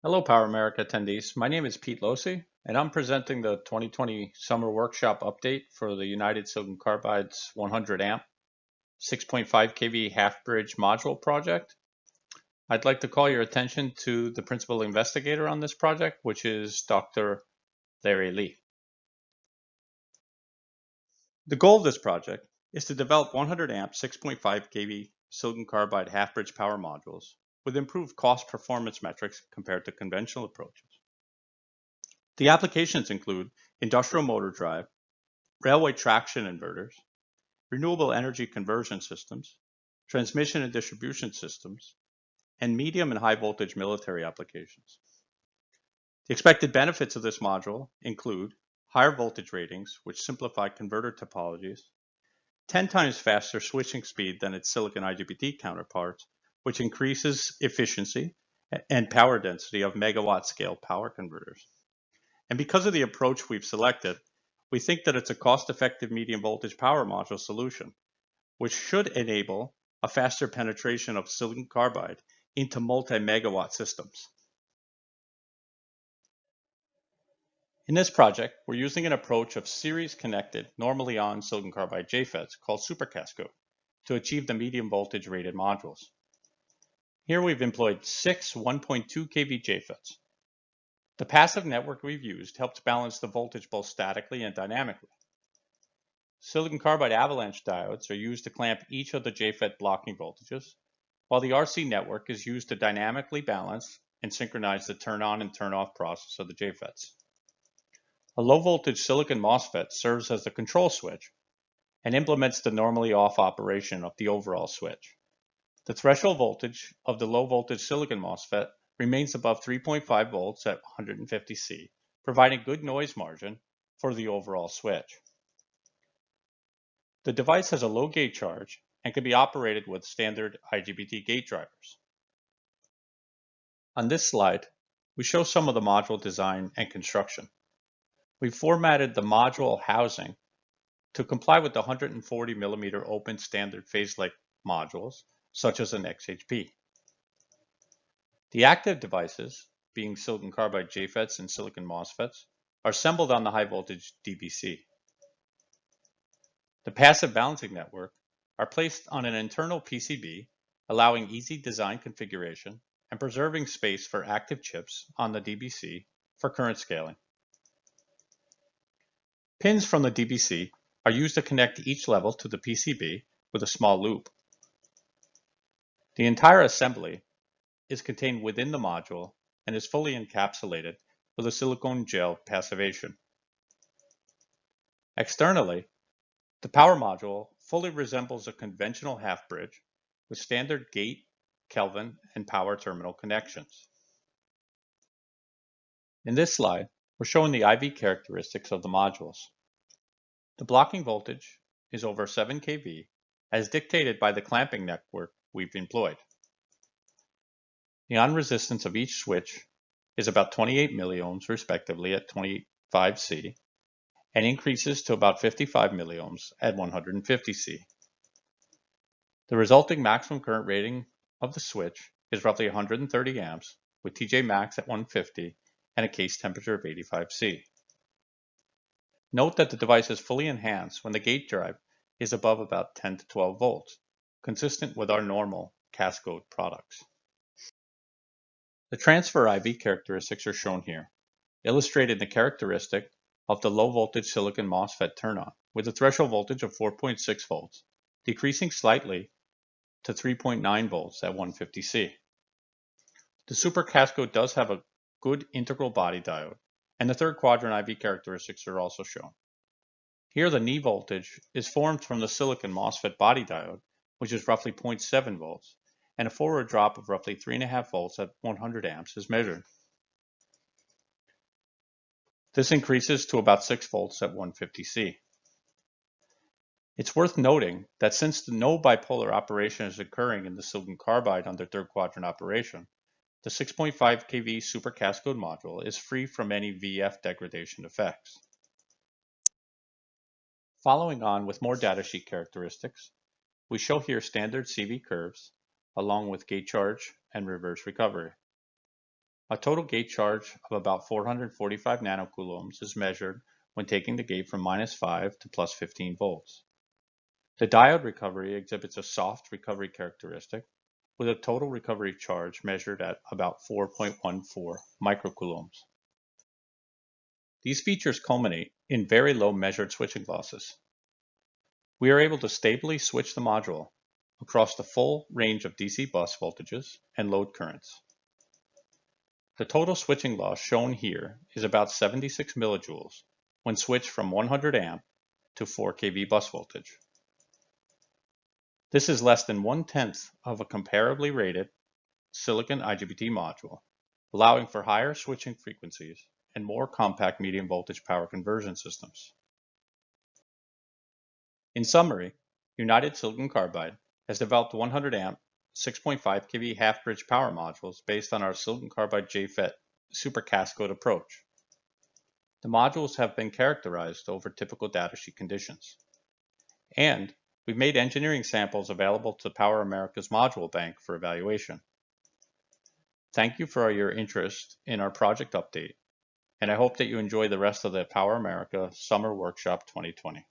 Hello, Power America attendees. My name is Pete Losee, and I'm presenting the 2020 Summer Workshop update for the United Silicon Carbide's 100 amp 6.5 kV half bridge module project. I'd like to call your attention to the principal investigator on this project, which is Dr. Larry Lee. The goal of this project is to develop 100 amp 6.5 kV silicon carbide half bridge power modules with improved cost performance metrics compared to conventional approaches. The applications include industrial motor drive, railway traction inverters, renewable energy conversion systems, transmission and distribution systems, and medium and high voltage military applications. The expected benefits of this module include higher voltage ratings, which simplify converter topologies, 10 times faster switching speed than its silicon IGBT counterparts, which increases efficiency and power density of megawatt scale power converters. And because of the approach we've selected, we think that it's a cost-effective medium voltage power module solution, which should enable a faster penetration of silicon carbide into multi-megawatt systems. In this project, we're using an approach of series-connected, normally on silicon carbide JFETs called super cascode to achieve the medium voltage rated modules. Here we've employed 6 1.2 kV JFETs. The passive network we've used helps balance the voltage both statically and dynamically. Silicon carbide avalanche diodes are used to clamp each of the JFET blocking voltages, while the RC network is used to dynamically balance and synchronize the turn on and turn off process of the JFETs. A low voltage silicon MOSFET serves as the control switch and implements the normally off operation of the overall switch. The threshold voltage of the low voltage silicon MOSFET remains above 3.5 volts at 150 C, providing good noise margin for the overall switch. The device has a low gate charge and can be operated with standard IGBT gate drivers. On this slide, we show some of the module design and construction. We formatted the module housing to comply with the 140 millimeter open standard phase-like modules, such as an XHP. The active devices, being silicon carbide JFETs and silicon MOSFETs, are assembled on the high voltage DBC. The passive balancing network are placed on an internal PCB, allowing easy design configuration and preserving space for active chips on the DBC for current scaling. Pins from the DBC are used to connect each level to the PCB with a small loop. The entire assembly is contained within the module and is fully encapsulated with a silicone gel passivation. Externally, the power module fully resembles a conventional half bridge with standard gate, Kelvin, and power terminal connections. In this slide, we're showing the IV characteristics of the modules. The blocking voltage is over 7 kV as dictated by the clamping network we've employed. The on resistance of each switch is about 28 milliohms respectively at 25 C and increases to about 55 milliohms at 150 C. The resulting maximum current rating of the switch is roughly 130 amps with TJ max at 150 and a case temperature of 85 C. Note that the device is fully enhanced when the gate drive is above about 10 to 12 volts, consistent with our normal cascode products. The transfer IV characteristics are shown here, illustrating the characteristic of the low voltage silicon MOSFET turn-on with a threshold voltage of 4.6 volts, decreasing slightly to 3.9 volts at 150 C. The super cascode does have a good integral body diode, and the third quadrant IV characteristics are also shown. Here the knee voltage is formed from the silicon MOSFET body diode, which is roughly 0.7 volts, and a forward drop of roughly 3.5 volts at 100 amps is measured. This increases to about 6 volts at 150 C. It's worth noting that since no bipolar operation is occurring in the silicon carbide under third quadrant operation, the 6.5 kV super cascode module is free from any VF degradation effects. Following on with more datasheet characteristics, we show here standard CV curves along with gate charge and reverse recovery. A total gate charge of about 445 nanocoulombs is measured when taking the gate from -5 to +15 volts. The diode recovery exhibits a soft recovery characteristic with a total recovery charge measured at about 4.14 microcoulombs. These features culminate in very low measured switching losses. We are able to stably switch the module across the full range of DC bus voltages and load currents. The total switching loss shown here is about 76 millijoules when switched from 100 amp to 4 kV bus voltage. This is less than 1/10 of a comparably rated silicon IGBT module, allowing for higher switching frequencies and more compact medium voltage power conversion systems. In summary, United Silicon Carbide has developed 100 amp 6.5 kV half-bridge power modules based on our silicon carbide JFET supercascode approach. The modules have been characterized over typical datasheet conditions. And we've made engineering samples available to Power America's module bank for evaluation. Thank you for your interest in our project update, and I hope that you enjoy the rest of the Power America Summer Workshop 2020.